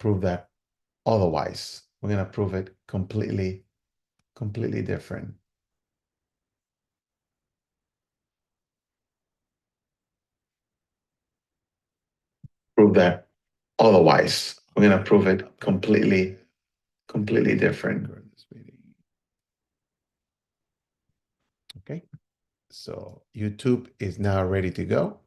prove that otherwise. We're going to prove it completely different. Prove that otherwise. We're going to prove it completely different. Okay, so YouTube is now ready to go.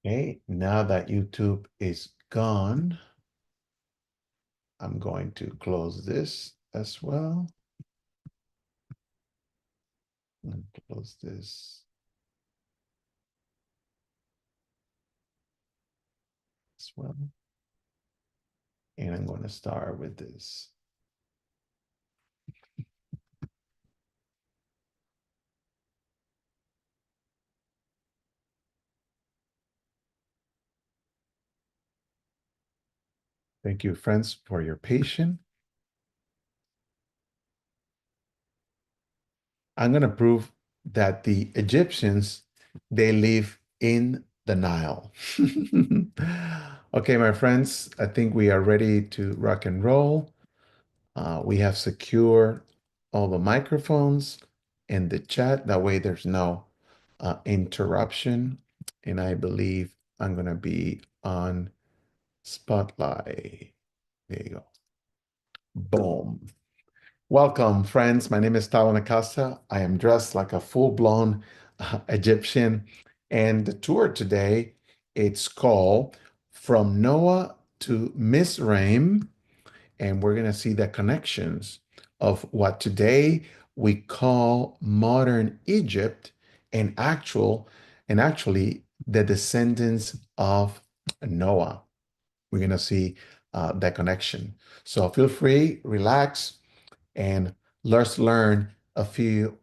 Okay, now that YouTube is gone, I'm going to close this as well. And close this as well. And I'm going to start with this. Thank you, friends, for your patience. I'm going to prove that the Egyptians, they live in the Nile. Okay, my friends, I think we are ready to rock and roll. We have secured all the microphones and the chat. That way there's no interruption. And I believe I'm going to be on Spotlight. There you go. Boom. Welcome, friends. My name is Talon Acosta. I am dressed like a full-blown Egyptian. And the tour today, it's called From Noah to Mizraim. And we're going to see the connections of what today we call modern Egypt and actually the descendants of Noah. We're going to see that connection. So feel free, relax, and let's learn a few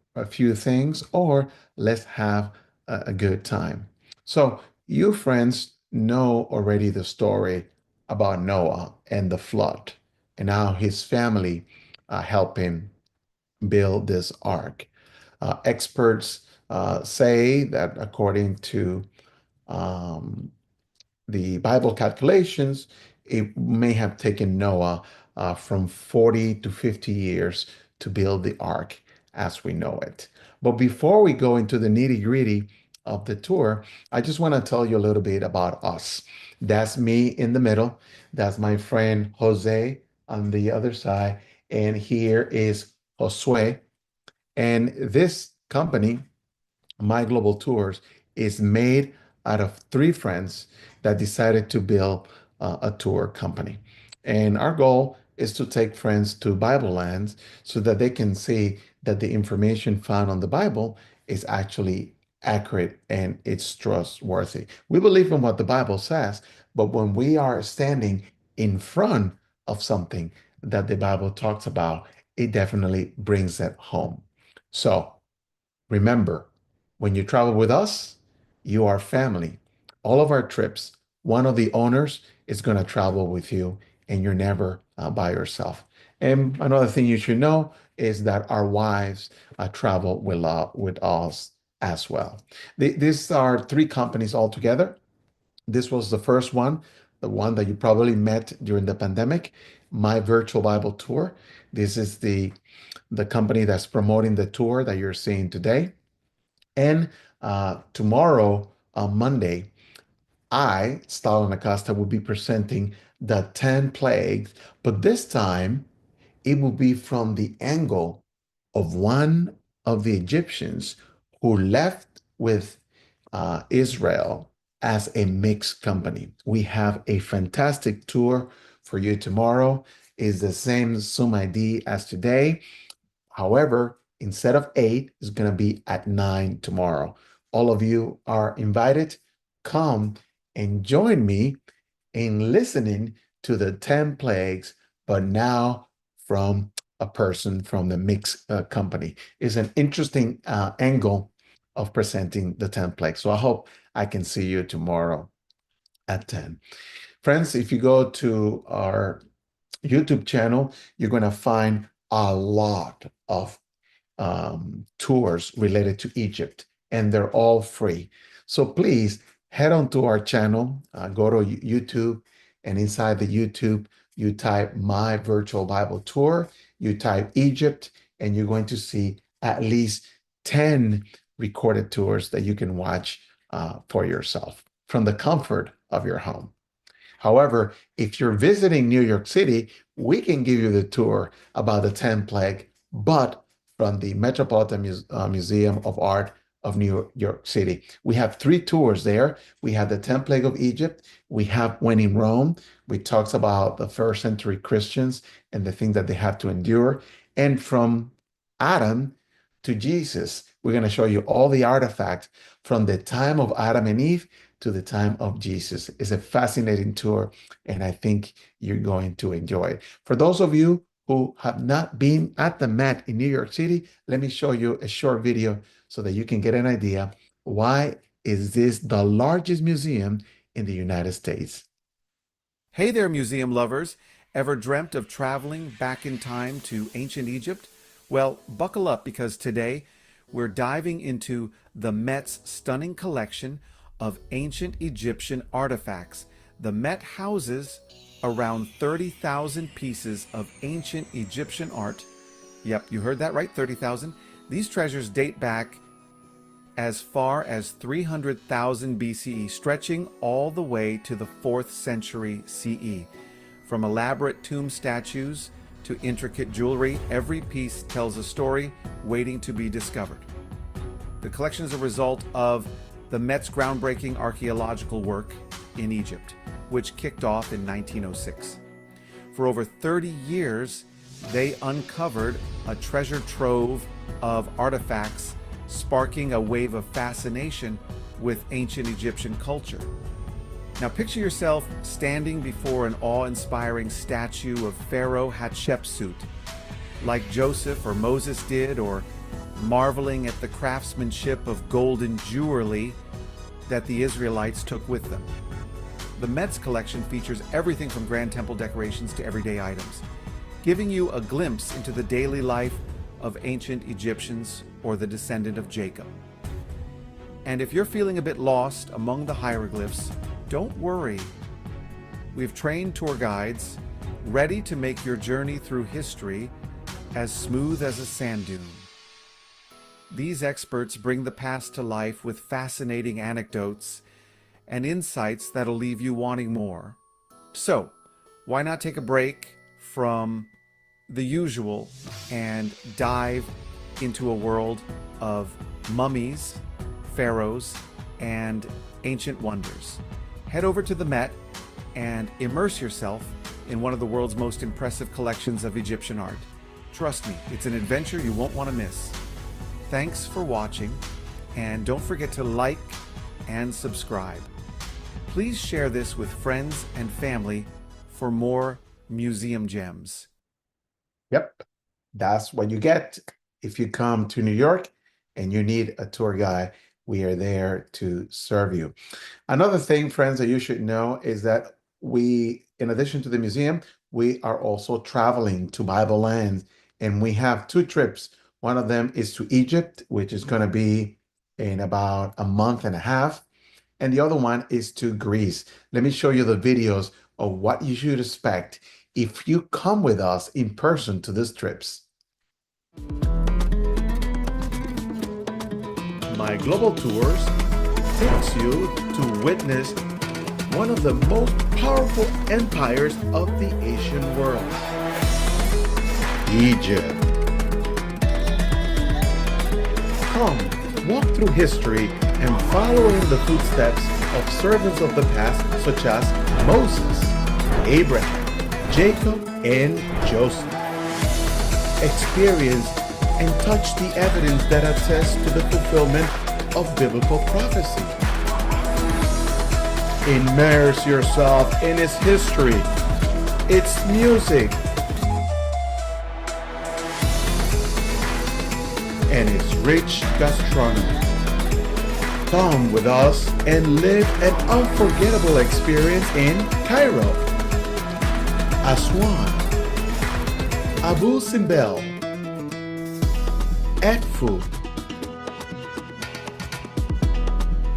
things, or let's have a good time. So you friends know already the story about Noah and the flood, and how his family helped him build this ark. Experts say that according to um, the Bible calculations, it may have taken Noah from 40 to 50 years to build the ark as we know it. But before we go into the nitty-gritty of the tour, I just want to tell you a little bit about us. That's me in the middle. That's my friend Jose on the other side. And here is Josue. And this company, My Global Tours, is made out of three friends that decided to build a tour company. And our goal is to take friends to Bible lands so that they can see that the information found on the Bible is actually accurate and it's trustworthy. We believe in what the Bible says, but when we are standing in front of something that the Bible talks about, it definitely brings that home. So remember, when you travel with us, you are family. All of our trips, one of the owners is going to travel with you, and you're never by yourself. And another thing you should know is that our wives travel with us as well. These are three companies altogether. This was the first one, the one that you probably met during the pandemic, My Virtual Bible Tour. This is the company that's promoting the tour that you're seeing today. And tomorrow, on Monday, I, Stalin Acosta, will be presenting the 10 plagues, but this time it will be from the angle of one of the Egyptians who left with Israel as a mixed company. We have a fantastic tour for you tomorrow. It's the same Zoom ID as today. However, instead of 8, it's going to be at 9 tomorrow. All of you are invited. Come and join me in listening to the 10 plagues, but now from a person from the mix company. It's an interesting angle of presenting the 10 plagues. So I hope I can see you tomorrow at 10. Friends, if you go to our YouTube channel, you're going to find a lot of tours related to Egypt, and they're all free. So please head on to our channel, go to YouTube, and inside the YouTube, you type My Virtual Bible Tour, you type Egypt, and you're going to see at least 10 recorded tours that you can watch for yourself from the comfort of your home. However, if you're visiting New York City, we can give you the tour about the 10 plague, but from the Metropolitan Museum of Art of New York City. We have 3 tours there. We have the 10 plague of Egypt. We have When in Rome, which talks about the first century Christians and the things that they have to endure. And from Adam to Jesus, we're going to show you all the artifacts from the time of Adam and Eve to the time of Jesus. It's a fascinating tour, and I think you're going to enjoy it. For those of you who have not been at the Met in New York City, let me show you a short video so that you can get an idea why is this the largest museum in the United States. Hey there, museum lovers. Ever dreamt of traveling back in time to ancient Egypt? Well, buckle up, because today we're diving into the Met's stunning collection of ancient Egyptian artifacts. The Met houses around 30,000 pieces of ancient Egyptian art. Yep, you heard that right, 30,000. These treasures date back as far as 300,000 BCE, stretching all the way to the 4th century CE. From elaborate tomb statues to intricate jewelry, every piece tells a story waiting to be discovered. The collection is a result of the Met's groundbreaking archaeological work in Egypt, which kicked off in 1906. For over 30 years, they uncovered a treasure trove of artifacts, sparking a wave of fascination with ancient Egyptian culture. Now picture yourself standing before an awe-inspiring statue of Pharaoh Hatshepsut, like Joseph or Moses did, or marveling at the craftsmanship of golden jewelry that the Israelites took with them. The Met's collection features everything from grand temple decorations to everyday items, giving you a glimpse into the daily life of ancient Egyptians or the descendant of Jacob. And if you're feeling a bit lost among the hieroglyphs, don't worry. We've trained tour guides ready to make your journey through history as smooth as a sand dune. These experts bring the past to life with fascinating anecdotes and insights that'll leave you wanting more. So, why not take a break from the usual and dive into a world of mummies, pharaohs, and ancient wonders? Head over to the Met and immerse yourself in one of the world's most impressive collections of Egyptian art. Trust me, it's an adventure you won't want to miss. Thanks for watching, and don't forget to like and subscribe. Please share this with friends and family for more museum gems. Yep, that's what you get if you come to New York and you need a tour guide. We are there to serve you. Another thing, friends, that you should know is that we, in addition to the museum, we are also traveling to Bible lands, and we have 2 trips. One of them is to Egypt, which is going to be in about a month and a half. And the other one is to Greece. Let me show you the videos of what you should expect if you come with us in person to these trips. My Global Tours takes you to witness one of the most powerful empires of the Asian world, Egypt. Come, walk through history and follow in the footsteps of servants of the past such as Moses, Abraham, Jacob, and Joseph. Experience and touch the evidence that attests to the fulfillment of biblical prophecy. Immerse yourself in its history, its music, and its rich gastronomy. Come with us and live an unforgettable experience in Cairo, Aswan, Abu Simbel, Edfu,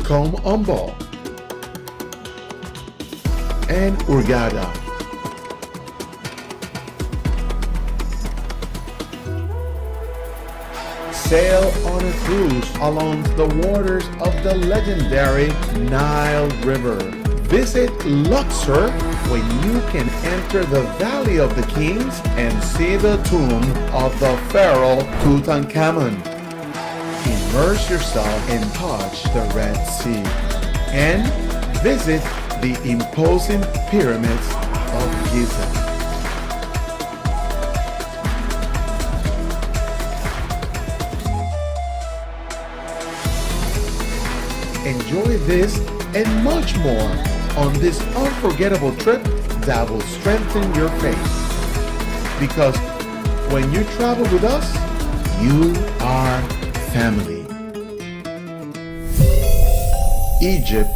Kom Ombo, and Hurghada. Sail on a cruise along the waters of the legendary Nile River. Visit Luxor, where you can enter the Valley of the Kings and see the tomb of the pharaoh Tutankhamun. Immerse yourself and touch the Red Sea. And visit the imposing pyramids of Giza. Enjoy this and much more on this unforgettable trip that will strengthen your faith. Because when you travel with us, you are family. Egypt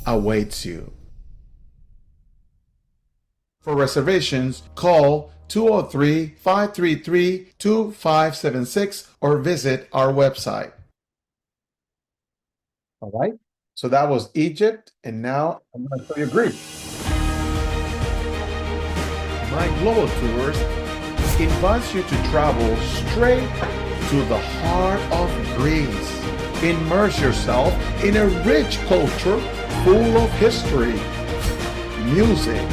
awaits you. For reservations, call 203-533-2576 or visit our website. All right. So that was Egypt, and now I'm going to show you Greece. My Global Tours invites you to travel straight to the heart of Greece. Immerse yourself in a rich culture full of history, music,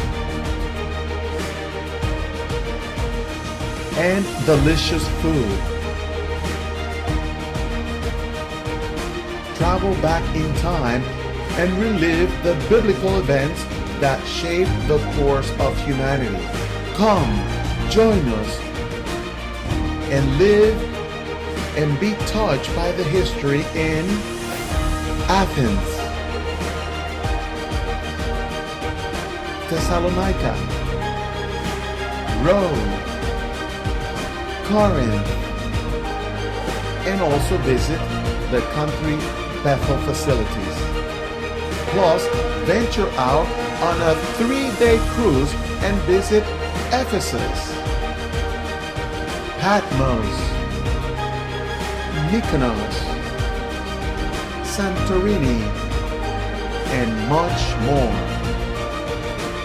and delicious food. Travel back in time and relive the biblical events that shaped the course of humanity. Come, join us, and live and be touched by the history in Athens, Thessalonica, Rome, Corinth, and also visit the country Bethel facilities. Plus, venture out on a 3-day cruise and visit Ephesus, Patmos, Mykonos, Santorini, and much more.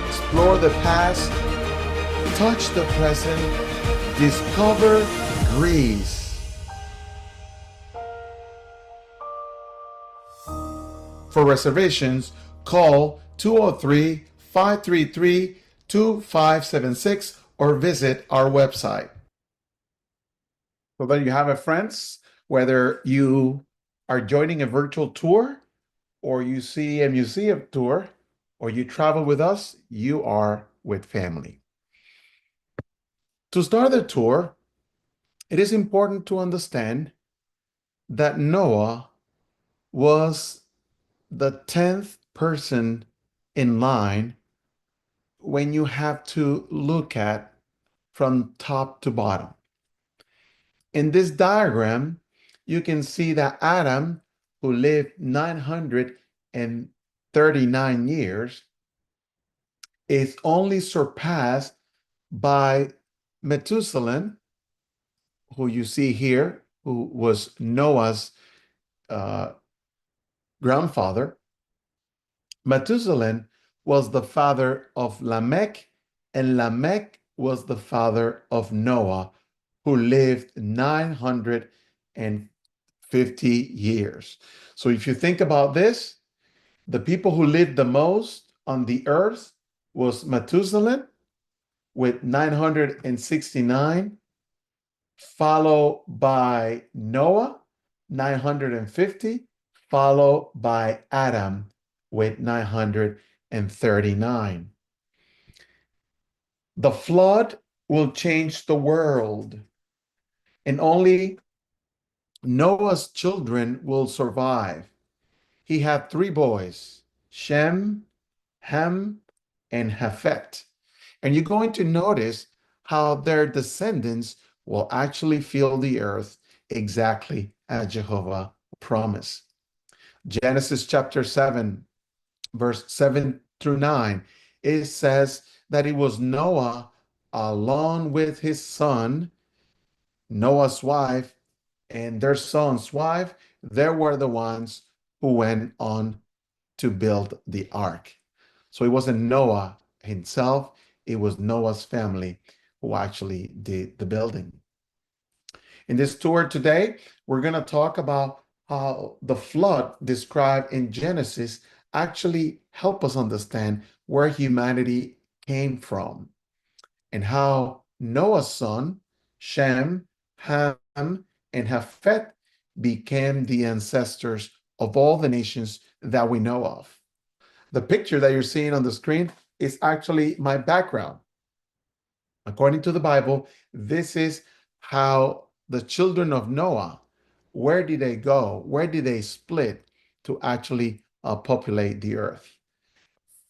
Explore the past, touch the present, discover Greece. For reservations, call 203-533-2576 or visit our website. So there you have it, friends. Whether you are joining a virtual tour or you see a museum tour or you travel with us, you are with family. To start the tour, it is important to understand that Noah was the 10th person in line when you have to look at from top to bottom. In this diagram, you can see that Adam, who lived 939 years, is only surpassed by Methuselah, who you see here, who was Noah's grandfather. Methuselah was the father of Lamech, and Lamech was the father of Noah, who lived 950 years. So if you think about this, the people who lived the most on the earth was Methuselah with 969, followed by Noah, 950, followed by Adam with 939. The flood will change the world, and only Noah's children will survive. He had 3 boys, Shem, Ham, and Japhet. And you're going to notice how their descendants will actually fill the earth exactly as Jehovah promised. Genesis chapter 7, verse 7 through 9, it says that it was Noah along with his son, Noah's wife, and their son's wife. They were the ones who went on to build the ark. So it wasn't Noah himself, it was Noah's family who actually did the building. In this tour today, we're going to talk about how the flood described in Genesis actually help us understand where humanity came from and how Noah's son, Shem, Ham, and Japheth became the ancestors of all the nations that we know of. The picture that you're seeing on the screen is actually my background. According to the Bible, this is how the children of Noah, where did they go? Where did they split to actually populate the earth?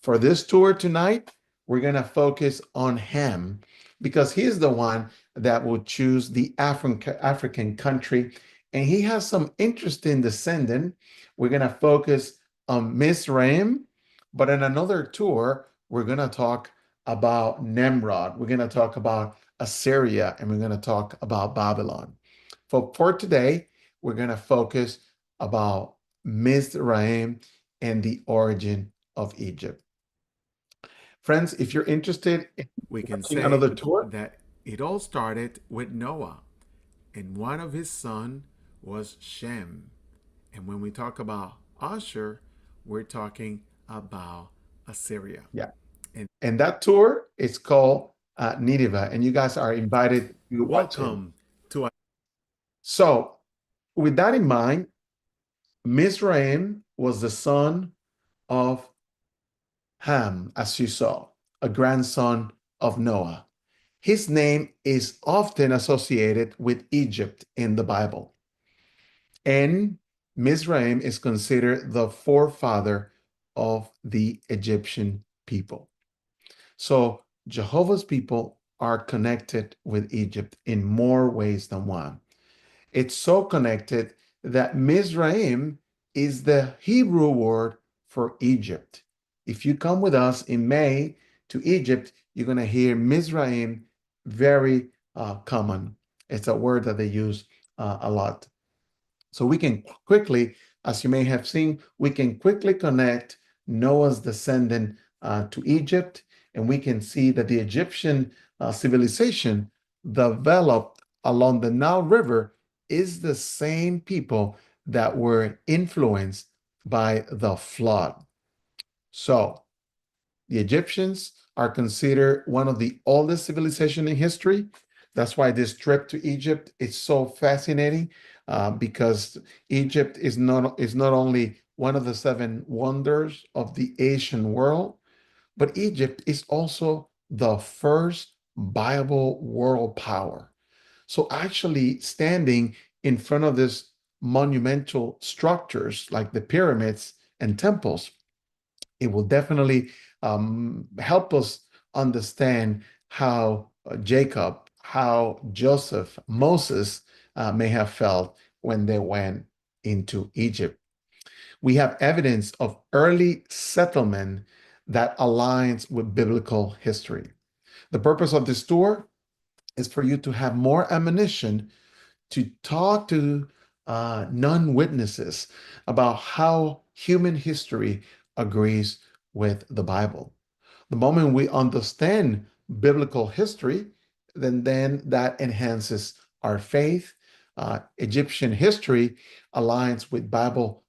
For this tour tonight, we're going to focus on Ham because he's the one that will choose the African country. And he has some interesting descendant. We're going to focus on Mizraim, but in another tour, we're going to talk about Nimrod. We're going to talk about Assyria, and we're going to talk about Babylon. For today, we're going to focus about Mizraim and the origin of Egypt. Friends, if you're interested in We can watching say another tour, that it all started with Noah, and one of his sons was Shem. And when we talk about Asher, we're talking about Assyria. yeah. And And that tour is called Nineveh, and you guys are invited to watch it. welcome to our So, with that in mind, Mizraim was the son of Ham, as you saw, a grandson of Noah. His name is often associated with Egypt in the Bible. And Mizraim is considered the forefather of the Egyptian people. So Jehovah's people are connected with Egypt in more ways than one. It's so connected that Mizraim is the Hebrew word for Egypt. If you come with us in May to Egypt, you're going to hear Mizraim very common. It's a word that they use a lot. So we can quickly, as you may have seen, we can quickly connect Noah's descendant to Egypt, and we can see that the Egyptian civilization developed along the Nile River is the same people that were influenced by the flood. So the Egyptians are considered one of the oldest civilization in history. That's why this trip to Egypt is so fascinating because Egypt is not only one of the seven wonders of the Asian world, but Egypt is also the first Bible world power. So actually standing in front of this monumental structures like the pyramids and temples, it will definitely help us understand how Jacob, how Joseph, Moses may have felt when they went into Egypt. We have evidence of early settlement that aligns with biblical history. The purpose of this tour is for you to have more ammunition to talk to non-witnesses about how human history agrees with the Bible. The moment we understand biblical history, then that enhances our faith. Egyptian history aligns with Bible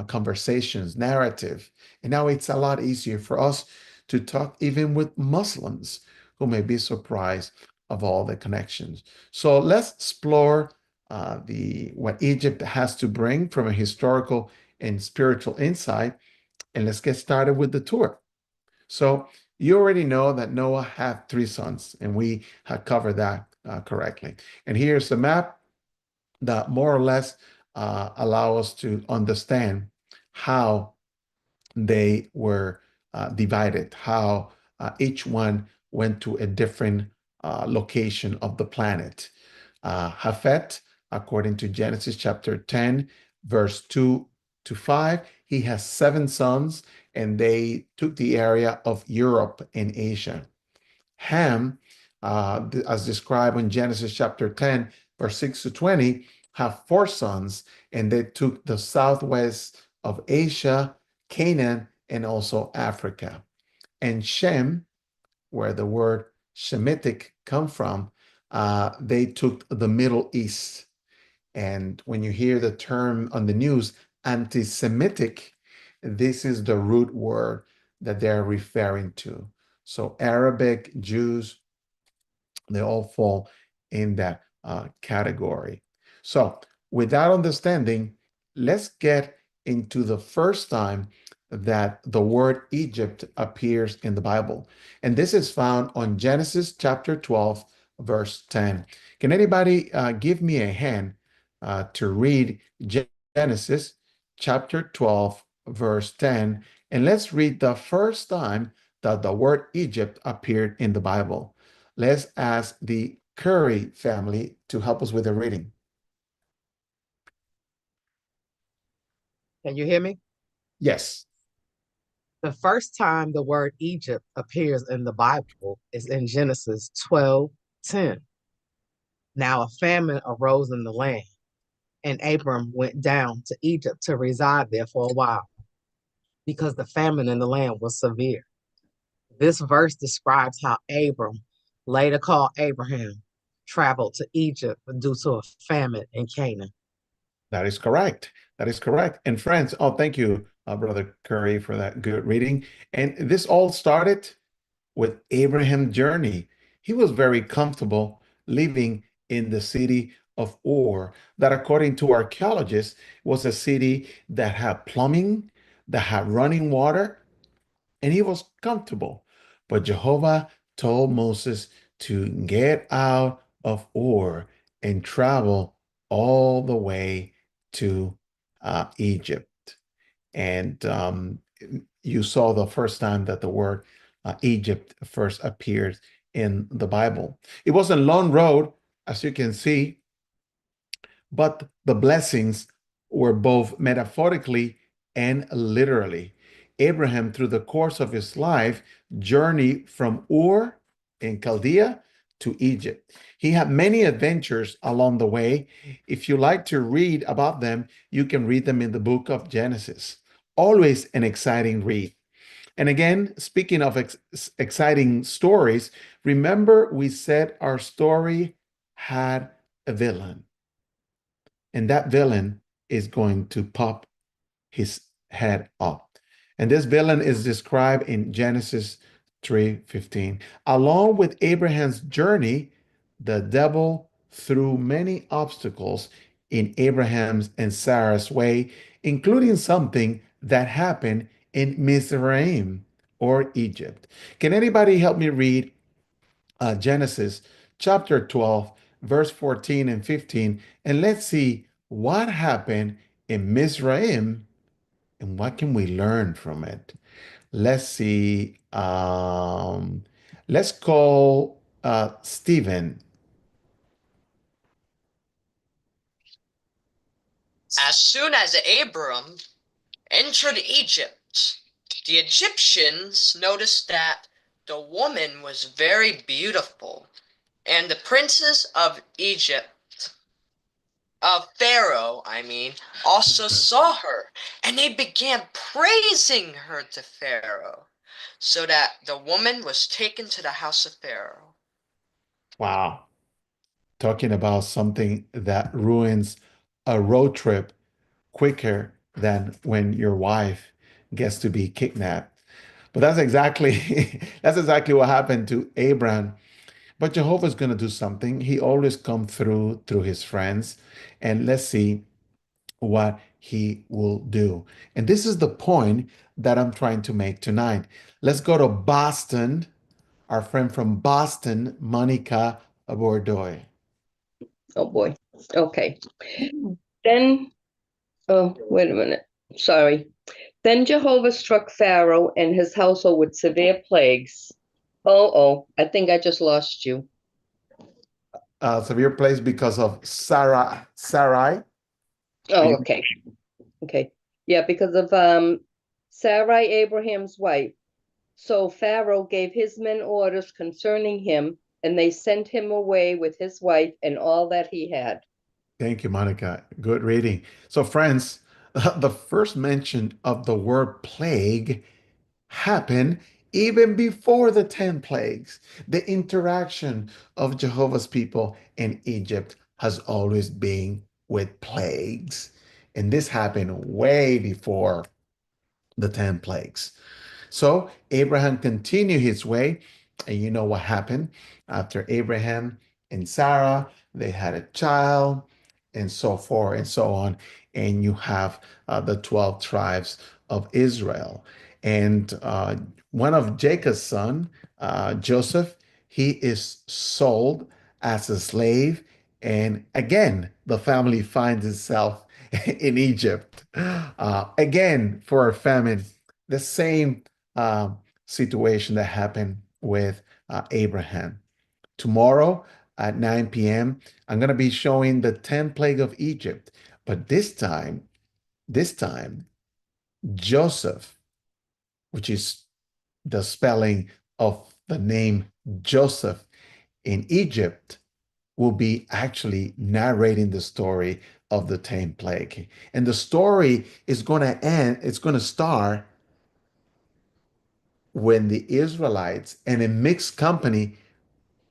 conversations, narrative. And now it's a lot easier for us to talk even with Muslims who may be surprised of all the connections. So let's explore the what Egypt has to bring from a historical and spiritual insight, and let's get started with the tour. So you already know that Noah had three sons, and we have covered that correctly. And here's the map that more or less allow us to understand how they were divided, how each one went to a different location of the planet. Japhet according to Genesis chapter 10, verse 2 to 5. He has seven sons, and they took the area of Europe and Asia. Ham, as described in Genesis chapter 10, verse 6 to 20, have four sons, and they took the southwest of Asia, Canaan, and also Africa. And Shem, where the word Shemitic come from, they took the Middle East. And when you hear the term on the news, anti-Semitic, this is the root word that they're referring to. So Arabic, Jews, they all fall in that category. So with that understanding, let's get into the first time that the word Egypt appears in the Bible. And this is found on Genesis chapter 12, verse 10. Can anybody give me a hand to read Genesis chapter 12, verse 10? And let's read the first time that the word Egypt appeared in the Bible. Let's ask the Curry family to help us with the reading. Can you hear me? Yes. The first time the word Egypt appears in the Bible is in Genesis 12:10. Now a famine arose in the land, and Abram went down to Egypt to reside there for a while, because the famine in the land was severe. This verse describes how Abram, later called Abraham, traveled to Egypt due to a famine in Canaan. That is correct. That is correct. And friends, oh, thank you, Brother Curry, for that good reading. And this all started with Abraham's journey. He was very comfortable living in the city of Ur, that according to archaeologists was a city that had plumbing, that had running water, and he was comfortable. But Jehovah told Moses to get out of Ur and travel all the way to Egypt. And you saw the first time that the word Egypt first appeared in the Bible. It was a long road, as you can see, but the blessings were both metaphorically and literally. Abraham, through the course of his life, journeyed from Ur in Chaldea to Egypt. He had many adventures along the way. If you like to read about them, you can read them in the book of Genesis. Always an exciting read. And again, speaking of exciting stories, remember we said our story had a villain, and that villain is going to pop his head up. And this villain is described in Genesis 3:15. Along with Abraham's journey, the devil threw many obstacles in Abraham's and Sarah's way, including something that happened in Mizraim or Egypt. Can anybody help me read Genesis chapter 12, verse 14 and 15, and let's see what happened in Mizraim and what can we learn from it. Let's see. Let's call Stephen. As soon as Abram entered Egypt, the Egyptians noticed that the woman was very beautiful, and the princes of Egypt, of Pharaoh, also saw her, and they began praising her to Pharaoh, so that the woman was taken to the house of Pharaoh. Wow. Talking about something that ruins a road trip quicker than when your wife gets to be kidnapped. But that's exactly that's exactly what happened to Abraham. But Jehovah's going to do something. He always come through his friends, and let's see what he will do. And this is the point that I'm trying to make tonight. Let's go to Boston. Our friend from Boston, Monica Bordoy. Oh boy. Okay. Then, oh, wait a minute. Sorry. Then Jehovah struck Pharaoh and his household with severe plagues. Oh, I think I just lost you. severe plagues because of Sarai. Oh, okay. Okay. Yeah, because of Sarai, Abraham's wife. So Pharaoh gave his men orders concerning him, and they sent him away with his wife and all that he had. Thank you, Monica. Good reading. So, friends, the first mention of the word plague happened even before the 10 plagues. The interaction of Jehovah's people in Egypt has always been with plagues. And this happened way before the 10 plagues. So Abraham continued his way. And you know what happened after Abraham and Sarah, they had a child, and so forth and so on. And you have the 12 tribes of Israel. And one of Jacob's son, Joseph, he is sold as a slave. And again, the family finds itself in Egypt. Again, for a famine, the same uh, situation that happened with Abraham. Tomorrow at 9 p.m., I'm going to be showing the 10th plague of Egypt. But this time, Joseph, which is the spelling of the name Joseph in Egypt, will be actually narrating the story of the 10th plague. And the story is going to end, it's going to start when the Israelites and a mixed company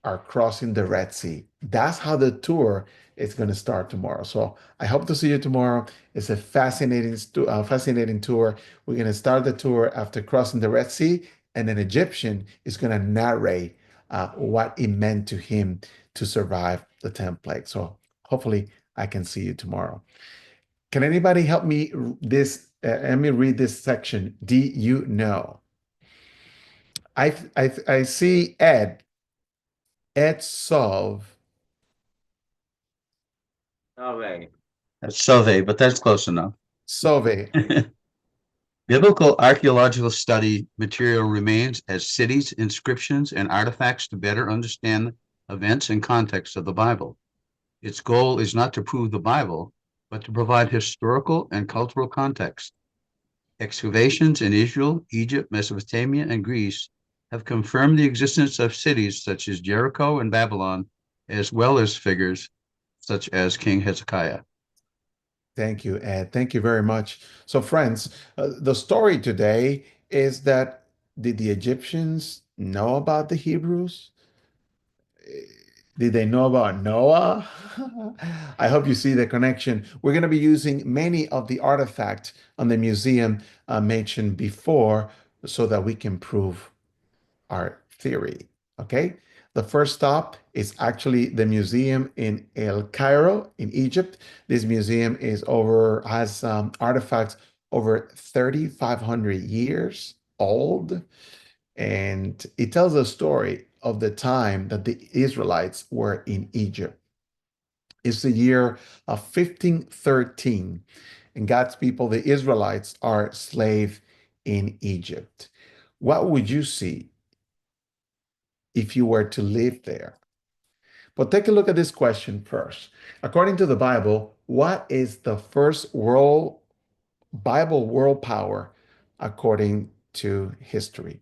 are crossing the Red Sea. That's how the tour is going to start tomorrow. So I hope to see you tomorrow. It's a fascinating tour. We're going to start the tour after crossing the Red Sea, and an Egyptian is going to narrate what it meant to him to survive the 10th plague. So hopefully I can see you tomorrow. Can anybody help me let me read this section. Do you know? I see Ed solve. Solve. That's Sauve, but that's close enough. Solve. Biblical archaeological study material remains as cities, inscriptions, and artifacts to better understand events and context of the Bible. Its goal is not to prove the Bible, but to provide historical and cultural context. Excavations in Israel, Egypt, Mesopotamia, and Greece have confirmed the existence of cities such as Jericho and Babylon, as well as figures such as King Hezekiah. Thank you, Ed. Thank you very much. So, friends, the story today is that did the Egyptians know about the Hebrews? Did they know about Noah? I hope you see the connection. We're going to be using many of the artifacts on the museum mentioned before so that we can prove our theory. Okay. The first stop is actually the museum in El Cairo in Egypt. This museum has artifacts over 3,500 years old, and it tells a story of the time that the Israelites were in Egypt. It's the year of 1513, and God's people, the Israelites, are slaves in Egypt. What would you see if you were to live there? But take a look at this question first. According to the Bible, what is the first Bible world power according to history?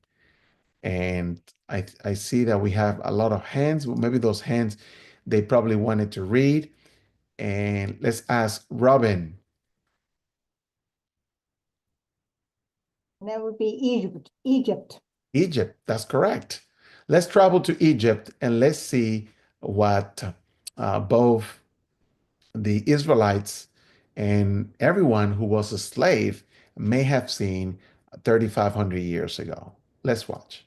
And I see that we have a lot of hands. Maybe those hands, they probably wanted to read. And let's ask Robin. That would be Egypt. Egypt, that's correct. Let's travel to Egypt and let's see what both the Israelites and everyone who was a slave may have seen 3,500 years ago. Let's watch.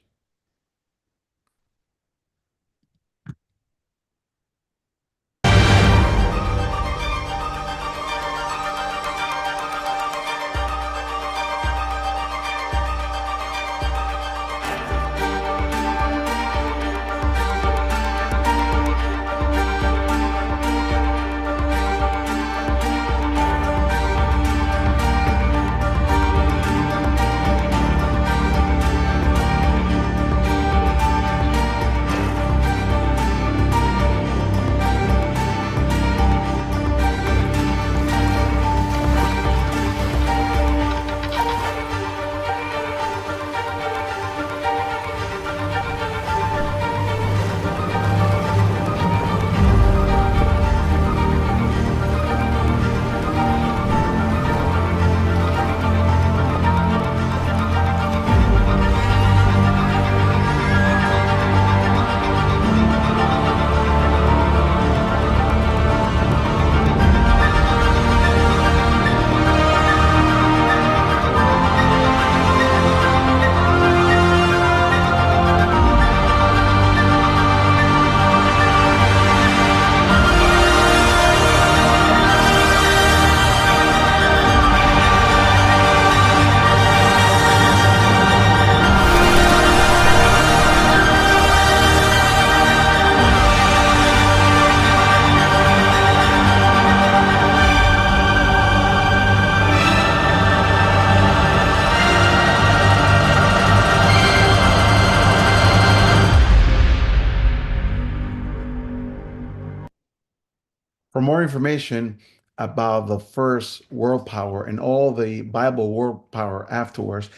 For more information about the first world power and all the Bible world power afterwards,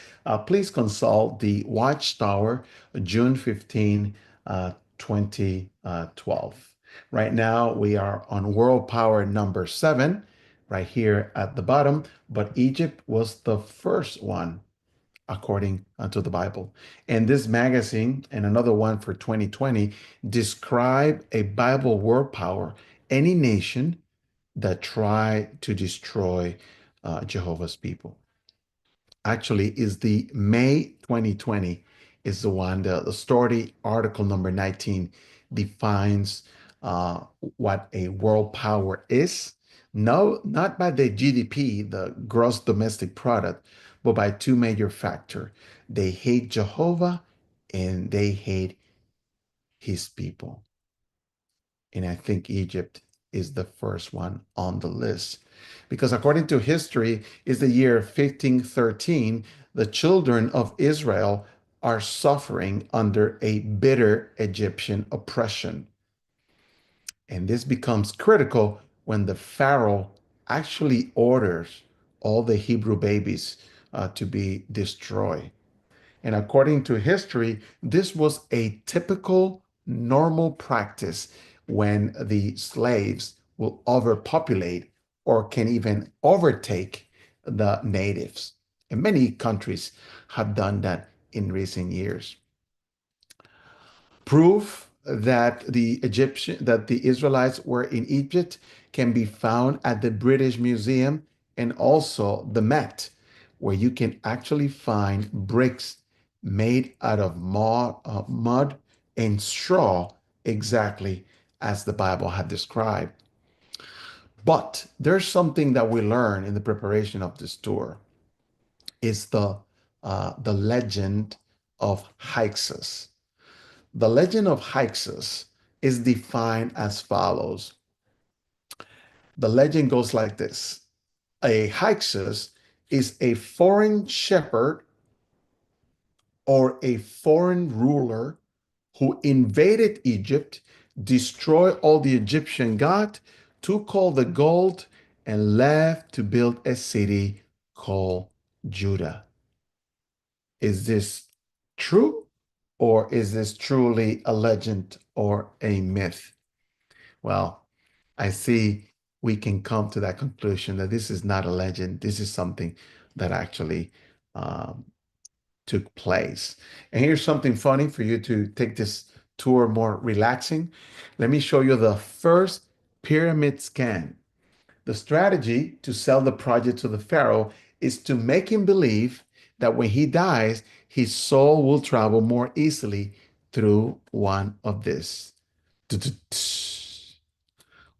please consult the Watchtower, June 15, 2012. Right now, we are on world power number 7, right here at the bottom, but Egypt was the first one according to the Bible. And this magazine and another one for 2020 describe a Bible world power, any nation that try to destroy Jehovah's people. Actually, is the May 2020 is the one, the story article number 19 defines what a world power is. No, not by the GDP, the gross domestic product, but by two major factors. They hate Jehovah and they hate his people. And I think Egypt is the first one on the list. Because according to history, is the year 1513, the children of Israel are suffering under a bitter Egyptian oppression. And this becomes critical when the Pharaoh actually orders all the Hebrew babies to be destroyed. And according to history, this was a typical normal practice when the slaves will overpopulate or can even overtake the natives. And many countries have done that in recent years. Proof that the Israelites were in Egypt can be found at the British Museum and also the Met, where you can actually find bricks made out of mud and straw, exactly as the Bible had described. But there's something that we learn in the preparation of this tour is the legend of Hyksos. The legend of Hyksos is defined as follows. The legend goes like this. A Hyksos is a foreign shepherd or a foreign ruler who invaded Egypt, destroyed all the Egyptian gods, took all the gold, and left to build a city called Judah. Is this true, or is this truly a legend or a myth? Well, I see we can come to that conclusion that this is not a legend. This is something that actually um, took place. And here's something funny for you to take this tour more relaxing. Let me show you the first pyramid scan. The strategy to sell the project to the Pharaoh is to make him believe that when he dies, his soul will travel more easily through one of this.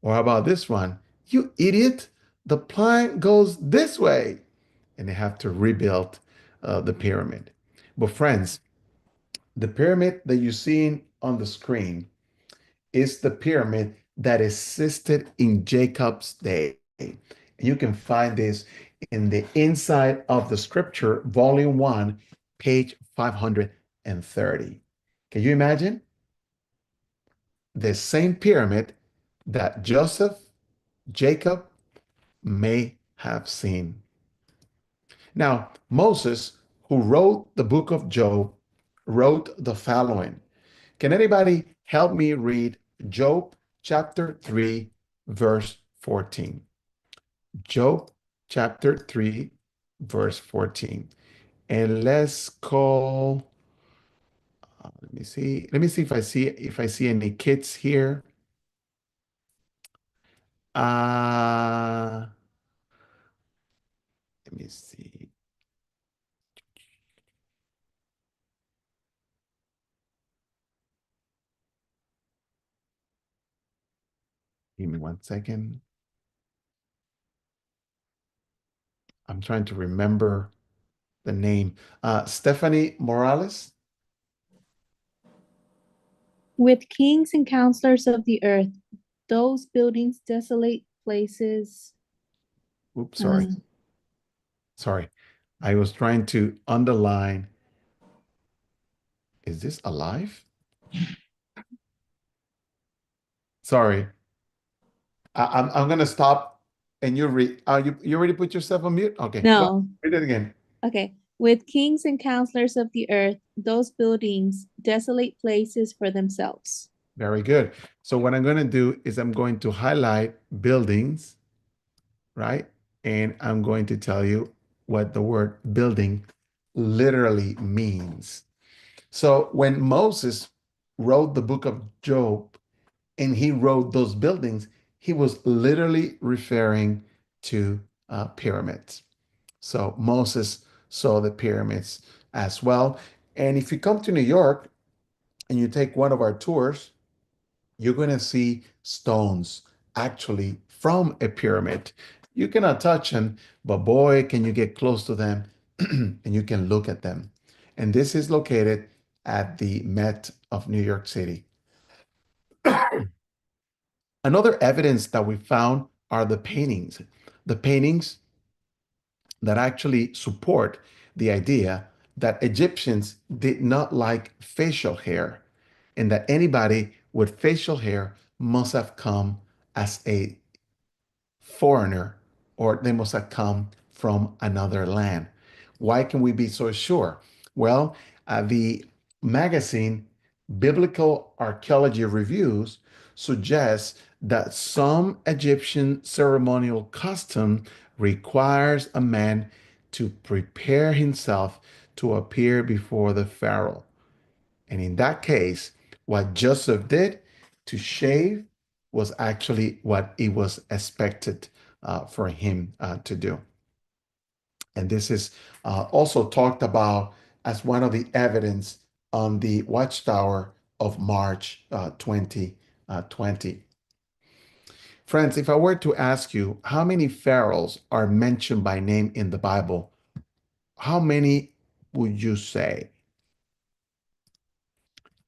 Or how about this one? You idiot, the plan goes this way. And they have to rebuild the pyramid. But friends, the pyramid that you're seeing on the screen is the pyramid that existed in Jacob's day. And you can find this in the inside of the scripture, volume 1, page 530. Can you imagine? The same pyramid that Joseph, Jacob may have seen. Now, Moses, who wrote the book of Job, wrote the following. Can anybody help me read Job chapter 3, verse 14? Job chapter 3, verse 14. And let's call, let me see. Let me see if I see any kids here. Let me see. Give me 1 second. I'm trying to remember the name. Stephanie Morales. With kings and counselors of the earth, those buildings desolate places. Oops, sorry. Sorry. I was trying to underline. Is this alive? Sorry. I'm gonna stop and you read. You already put yourself on mute? Okay, go No. read it again. Okay. With kings and counselors of the earth, those buildings desolate places for themselves. Very good. So what I'm gonna do is I'm going to highlight buildings, right? And I'm going to tell you what the word building literally means. So when Moses wrote the book of Job and he wrote those buildings, he was literally referring to pyramids. So Moses saw the pyramids as well. And if you come to New York and you take one of our tours, you're going to see stones actually from a pyramid. You cannot touch them, but boy, can you get close to them and you can look at them. And this is located at the Met of New York City. Another evidence that we found are the paintings. The paintings that actually support the idea that Egyptians did not like facial hair and that anybody with facial hair must have come as a foreigner or they must have come from another land. Why can we be so sure? Well, the magazine Biblical Archaeology Reviews suggests that some Egyptian ceremonial custom requires a man to prepare himself to appear before the Pharaoh. And in that case, what Joseph did to shave was actually what it was expected for him to do. And this is also talked about as one of the evidence on the Watchtower of March 2020. Friends, if I were to ask you how many pharaohs are mentioned by name in the Bible, how many would you say?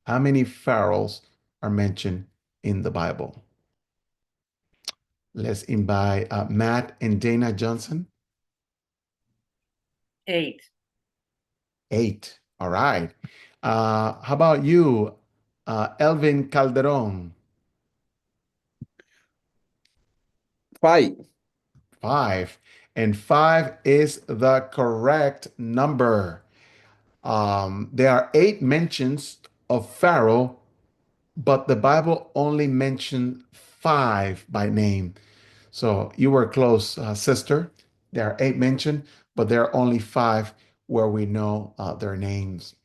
How many pharaohs are mentioned in the Bible? Let's invite Matt and Dana Johnson. 8. 8. All right. How about you, Elvin Calderon? 5. 5. And 5 is the correct number. There are 8 mentions of Pharaoh, but the Bible only mentioned 5 by name. So you were close, sister. There are 8 mentioned, but there are only 5 where we know their names.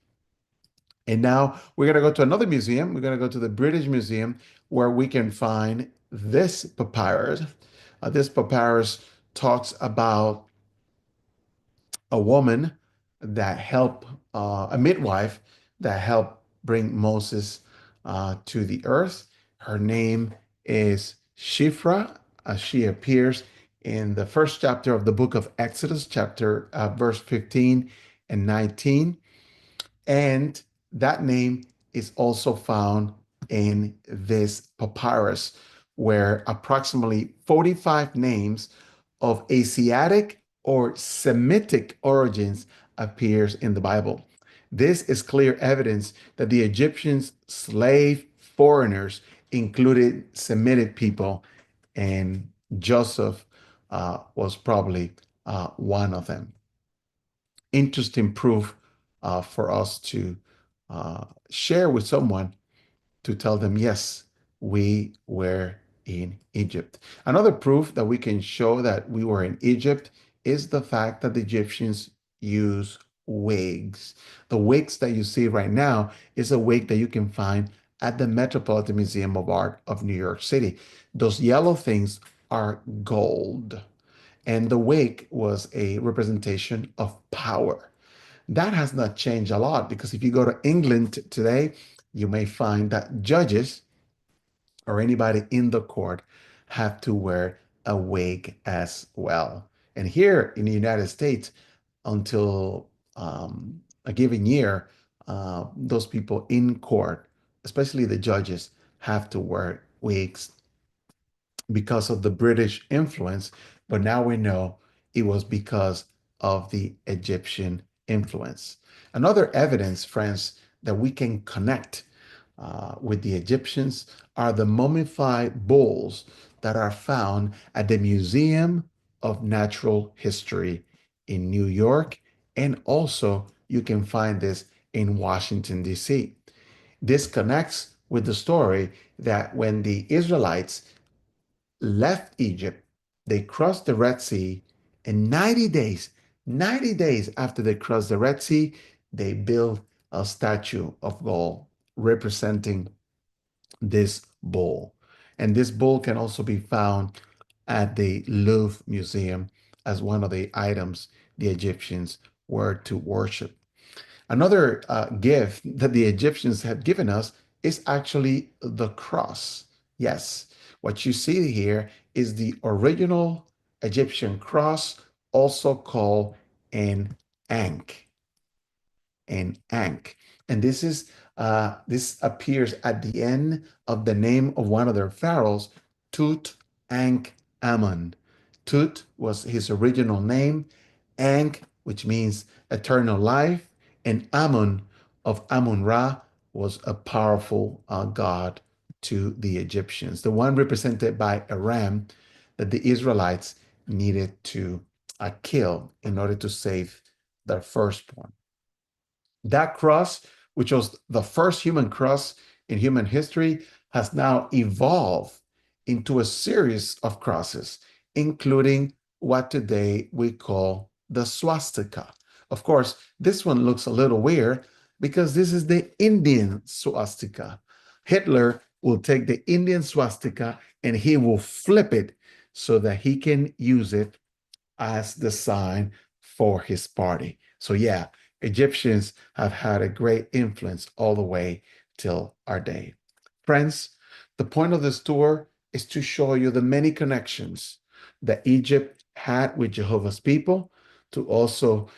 And now we're going to go to another museum. We're going to go to the British Museum where we can find this papyrus. This papyrus talks about a woman that helped, a midwife that helped bring Moses to the earth. Her name is Shifra. She appears in the first chapter of the book of Exodus, verse 15 and 19. And that name is also found in this papyrus, where approximately 45 names of Asiatic or Semitic origins appears in the Bible. This is clear evidence that the Egyptians' slave foreigners included Semitic people, and Joseph was probably one of them. Interesting proof for us to share with someone to tell them, yes, we were in Egypt. Another proof that we can show that we were in Egypt is the fact that the Egyptians use wigs. The wigs that you see right now is a wig that you can find at the Metropolitan Museum of Art of New York City. Those yellow things are gold. And the wig was a representation of power. That has not changed a lot because if you go to England today, you may find that judges or anybody in the court have to wear a wig as well. And here in the United States, until a given year, those people in court, especially the judges, have to wear wigs because of the British influence, but now we know it was because of the Egyptian influence. Another evidence, friends, that we can connect with the Egyptians are the mummified bulls that are found at the Museum of Natural History in New York, and also you can find this in Washington, D.C. This connects with the story that when the Israelites left Egypt, they crossed the Red Sea, and 90 days after they crossed the Red Sea, they built a statue of gold representing this bull. And this bull can also be found at the Louvre Museum as one of the items the Egyptians were to worship. Another gift that the Egyptians have given us is actually the cross. Yes, what you see here is the original Egyptian cross, also called an ankh, and Ankh. And this appears at the end of the name of one of their pharaohs, Tut Ankh Amun. Tut was his original name, Ankh, which means eternal life, and Amun of Amun Ra was a powerful god to the Egyptians, the one represented by a ram that the Israelites needed to kill in order to save their firstborn. That cross, which was the first human cross in human history, has now evolved into a series of crosses, including what today we call the swastika. Of course, this one looks a little weird because this is the Indian swastika. Hitler will take the Indian swastika and he will flip it so that he can use it as the sign for his party. So yeah, Egyptians have had a great influence all the way till our day. Friends, the point of this tour is to show you the many connections that Egypt had with Jehovah's people, to also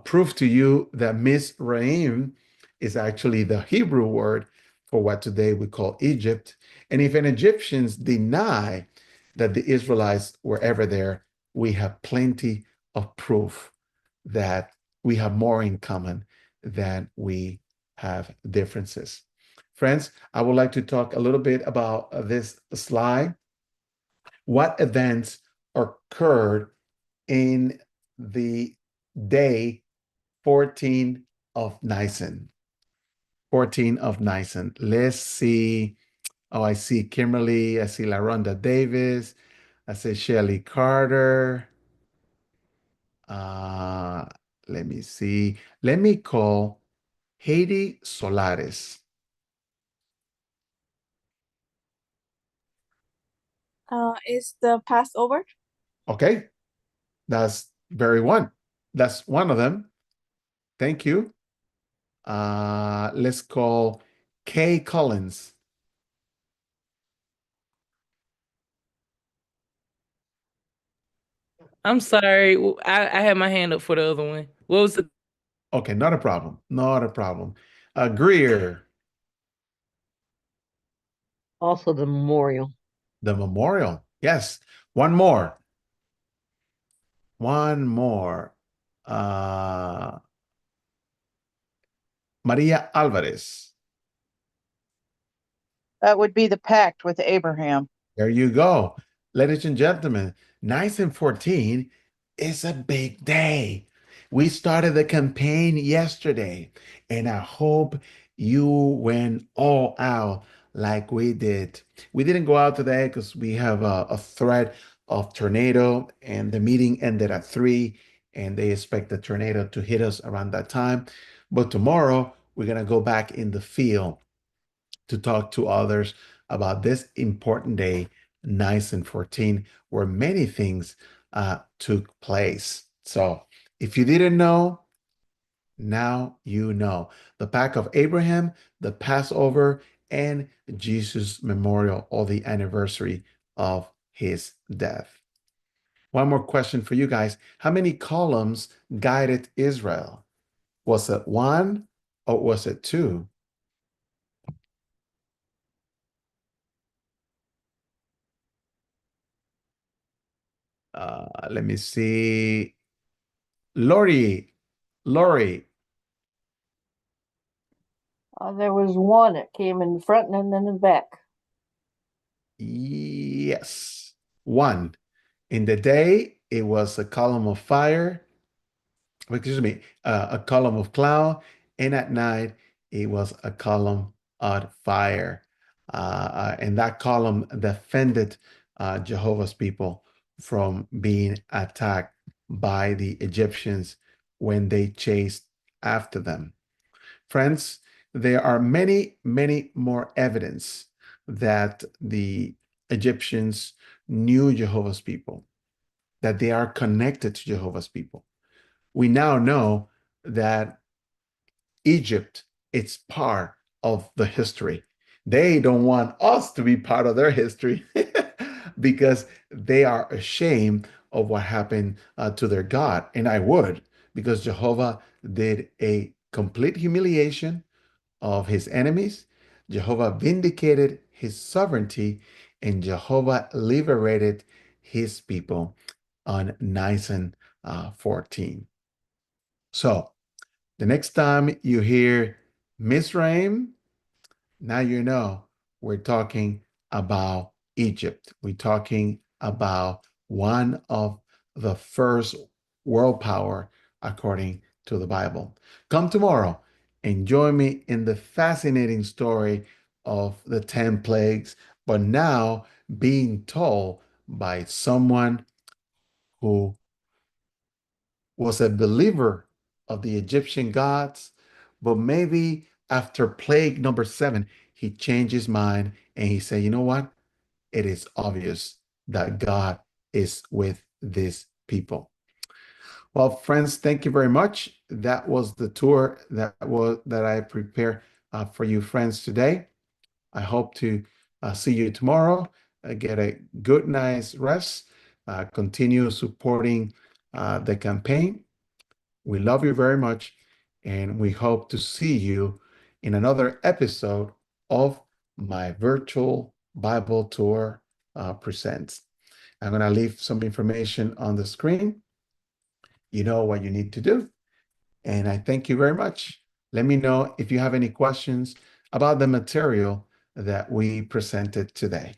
prove to you that Mizraim is actually the Hebrew word for what today we call Egypt. And if an Egyptians deny that the Israelites were ever there, we have plenty of proof that we have more in common than we have differences. Friends, I would like to talk a little bit about this slide. What events occurred in the day 14 of Nisan? 14 of Nisan. Let's see. Oh, I see Kimberly. I see LaRonda Davis. I see Shelly Carter. Uh, Let me see. Let me call Haiti Solares. Is the Passover? Okay, that's very one. That's one of them. Thank you. Let's call Kay Collins. I'm sorry. I had my hand up for the other one. What was the Okay, not a problem. Not a problem. Greer, Also the memorial. the memorial. Yes. One more. One more. Uh, Maria Alvarez. That would be the pact with Abraham. There you go. Ladies and gentlemen, Nice and 14 is a big day. We started the campaign yesterday, and I hope you went all out like we did. We didn't go out today because we have a threat of tornado, and the meeting ended at 3, and they expect the tornado to hit us around that time. But tomorrow, we're going to go back in the field to talk to others about this important day, Nice and 14, where many things took place. So if you didn't know, now you know. The pact of Abraham, the Passover, and Jesus' memorial, or the anniversary of his death. One more question for you guys. How many columns guided Israel? Was it one or was it two? Let me see. Lori. There was one that came in the front and then in the back. Yes. One, in the day, it was a column of fire, excuse me, a column of cloud, and at night, it was a column of fire. And that column defended Jehovah's people from being attacked by the Egyptians when they chased after them. Friends, there are many, many more evidence that the Egyptians knew Jehovah's people, that they are connected to Jehovah's people. We now know that Egypt is part of the history. They don't want us to be part of their history because they are ashamed of what happened to their God. And I would, because Jehovah did a complete humiliation of his enemies. Jehovah vindicated his sovereignty, and Jehovah liberated his people on Nisan 14. So the next time you hear Mizraim, now you know we're talking about Egypt. We're talking about one of the first world power according to the Bible. Come tomorrow and join me in the fascinating story of the 10 plagues, but now being told by someone who was a believer of the Egyptian gods, but maybe after plague number 7, he changed his mind and he said, you know what? It is obvious that God is with these people. Well, friends, thank you very much. That was the tour that I prepared for you friends today. I hope to see you tomorrow. Get a good night's rest. Continue supporting the campaign. We love you very much, and we hope to see you in another episode of my virtual Bible tour presents. I'm going to leave some information on the screen. You know what you need to do. And I thank you very much. Let me know if you have any questions about the material that we presented today.